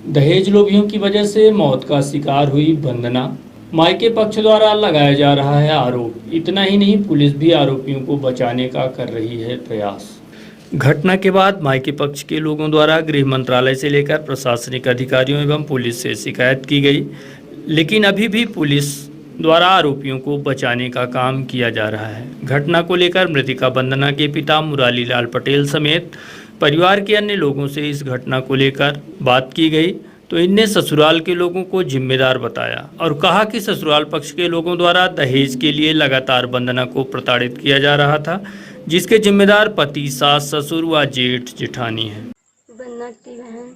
दहेज लोभियों की वजह से मौत का शिकार हुई वंदना। मायके पक्ष द्वारा लगाया जा रहा है आरोप। इतना ही नहीं, पुलिस भी आरोपियों को बचाने का कर रही है प्रयास। घटना के बाद मायके पक्ष के लोगों द्वारा गृह मंत्रालय से लेकर प्रशासनिक अधिकारियों एवं पुलिस से शिकायत की गई, लेकिन अभी भी पुलिस द्वारा आरोपियों को बचाने का काम किया जा रहा है। घटना को लेकर मृतिका वंदना के पिता मुरारी लाल पटेल समेत परिवार के अन्य लोगों से इस घटना को लेकर बात की गई तो इनने ससुराल के लोगों को जिम्मेदार बताया और कहा कि ससुराल पक्ष के लोगों द्वारा दहेज के लिए लगातार वंदना को प्रताड़ित किया जा रहा था, जिसके जिम्मेदार पति, सास, ससुर व जेठ जेठानी हैं। वंदना की बहन।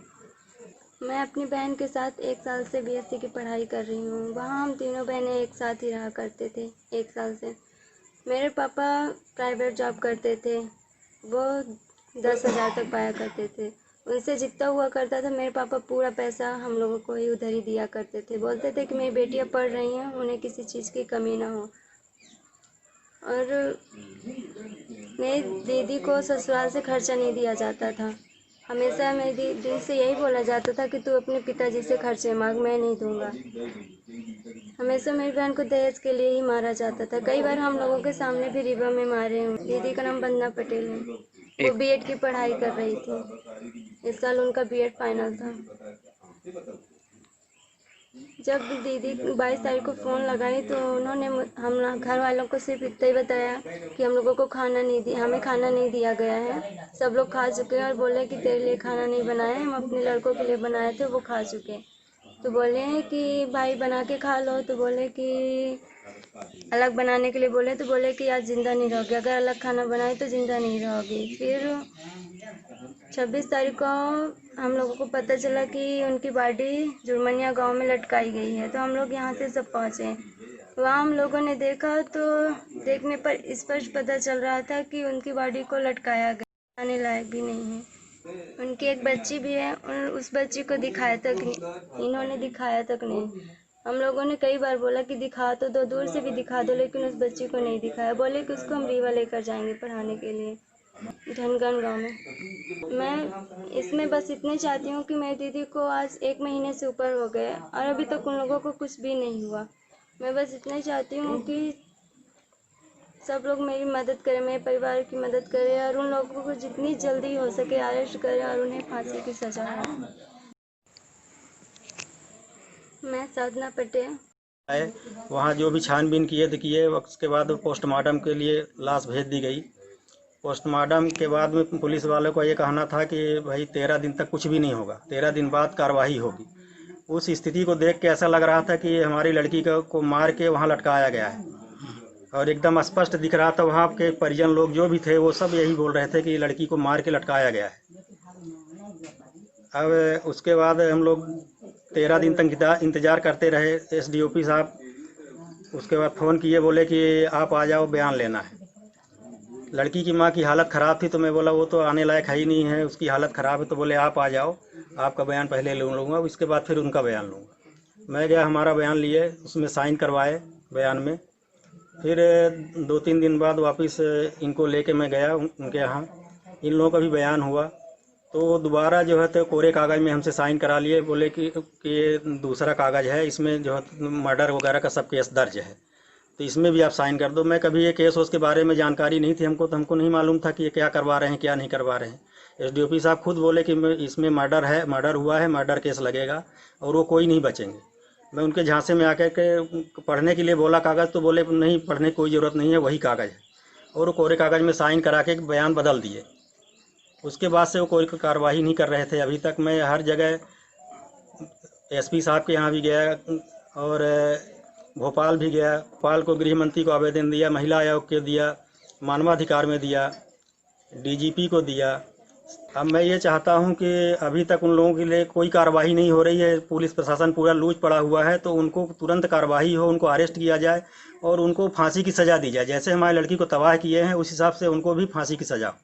मैं अपनी बहन के साथ 1 साल से बीएससी की पढ़ाई कर रही हूँ। वहाँ हम तीनों बहनें एक साथ ही रहा करते थे 1 साल से। मेरे पापा प्राइवेट जॉब करते थे, वो 10,000 तक पाया करते थे। उनसे जितना हुआ करता था मेरे पापा पूरा पैसा हम लोगों को ही उधर ही दिया करते थे। बोलते थे कि मेरी बेटियाँ पढ़ रही हैं, उन्हें किसी चीज़ की कमी ना हो। और मेरी दीदी को ससुराल से खर्चा नहीं दिया जाता था। हमेशा मेरी दीदी से यही बोला जाता था कि तू अपने पिताजी से खर्चे मांग, मैं नहीं दूंगा। हमेशा मेरी बहन को दहेज के लिए ही मारा जाता था। कई बार हम लोगों के सामने भी रिबा में मारे हैं। दीदी का नाम वंदना पटेल है। वो बीएड की पढ़ाई कर रही थी। इस साल उनका बीएड फाइनल था। जब दीदी 22 तारीख को फ़ोन लगाई तो उन्होंने हम घर वालों को सिर्फ इतना ही बताया कि हम लोगों को खाना नहीं दिया, हमें खाना नहीं दिया गया है। सब लोग खा चुके हैं और बोले कि तेरे लिए खाना नहीं बनाए, हम अपने लड़कों के लिए बनाए थे, वो खा चुके। तो बोले हैं कि भाई बना के खा लो, तो बोले कि अलग बनाने के लिए बोले तो बोले कि आज ज़िंदा नहीं रहोगे, अगर अलग खाना बनाए तो ज़िंदा नहीं रहोगी। फिर 26 तारीख को हम लोगों को पता चला कि उनकी बॉडी जुर्मनिया गांव में लटकाई गई है। तो हम लोग यहाँ से सब पहुँचे। वहाँ हम लोगों ने देखा तो देखने पर स्पष्ट पता चल रहा था कि उनकी बॉडी को लटकाया गया, आने लायक भी नहीं है। उनकी एक बच्ची भी है और उस बच्ची को दिखाया तक नहीं, इन्होंने दिखाया तक नहीं। हम लोगों ने कई बार बोला कि दिखा तो दो, दूर से भी दिखा दो, लेकिन उस बच्ची को नहीं दिखाया। बोले कि उसको हम रीवा लेकर जाएंगे पढ़ाने के लिए धनगन गांव में। मैं इसमें बस इतने चाहती हूँ कि मेरी दीदी को आज 1 महीने से ऊपर हो गए और अभी तक उन लोगों को कुछ भी नहीं हुआ। मैं बस इतना चाहती हूँ कि सब लोग मेरी मदद करें, मेरे परिवार की मदद करें और उन लोगों को जितनी जल्दी हो सके अरेस्ट करें और उन्हें फांसी की सजा हो। मैं साधना पटेल है। वहाँ जो भी छानबीन किए तो किए, उसके बाद पोस्टमार्टम के लिए लाश भेज दी गई। पोस्टमार्टम के बाद में पुलिस वालों का ये कहना था कि भाई 13 दिन तक कुछ भी नहीं होगा, 13 दिन बाद कार्रवाई होगी। उस स्थिति को देख के ऐसा लग रहा था कि हमारी लड़की को मार के वहाँ लटकाया गया है और एकदम स्पष्ट दिख रहा था। वहाँ के परिजन लोग जो भी थे वो सब यही बोल रहे थे कि लड़की को मार के लटकाया गया है। अब उसके बाद हम लोग 13 दिन तक इंतज़ार करते रहे। एसडीओपी साहब उसके बाद फ़ोन किए, बोले कि आप आ जाओ, बयान लेना है। लड़की की माँ की हालत ख़राब थी तो मैं बोला वो तो आने लायक है ही नहीं है, उसकी हालत ख़राब है। तो बोले आप आ जाओ, आपका बयान पहले ले लूँगा, उसके बाद फिर उनका बयान लूँगा। मैं गया, हमारा बयान लिए, उसमें साइन करवाए बयान में। फिर 2-3 दिन बाद वापस इनको लेके मैं गया उनके यहाँ। इन लोगों का भी बयान हुआ तो दोबारा जो है तो कोरे कागज़ में हमसे साइन करा लिए। बोले कि ये दूसरा कागज़ है, इसमें जो है मर्डर वगैरह का सब केस दर्ज है, तो इसमें भी आप साइन कर दो। मैं कभी ये केस उसके बारे में जानकारी नहीं थी हमको, तो हमको नहीं मालूम था कि ये क्या करवा रहे हैं क्या नहीं करवा रहे हैं। एसडीओपी साहब खुद बोले कि इसमें मर्डर है, मर्डर हुआ है, मर्डर केस लगेगा और वो कोई नहीं बचेंगे। मैं उनके झांसे में आकर के पढ़ने के लिए बोला कागज़, तो बोले नहीं, पढ़ने की कोई ज़रूरत नहीं है, वही कागज़ है। और वो कोरे कागज़ में साइन करा के बयान बदल दिए। उसके बाद से वो कोई कार्रवाई नहीं कर रहे थे अभी तक। मैं हर जगह एसपी साहब के यहाँ भी गया और भोपाल भी गया। भोपाल को गृह मंत्री को आवेदन दिया, महिला आयोग के दिया, मानवाधिकार में दिया, डीजीपी को दिया। अब मैं ये चाहता हूँ कि अभी तक उन लोगों के लिए कोई कार्रवाई नहीं हो रही है। पुलिस प्रशासन पूरा लूज पड़ा हुआ है, तो उनको तुरंत कार्रवाई हो, उनको अरेस्ट किया जाए और उनको फांसी की सज़ा दी जाए। जैसे हमारी लड़की को तबाह किए हैं उस हिसाब से उनको भी फांसी की सज़ा हो।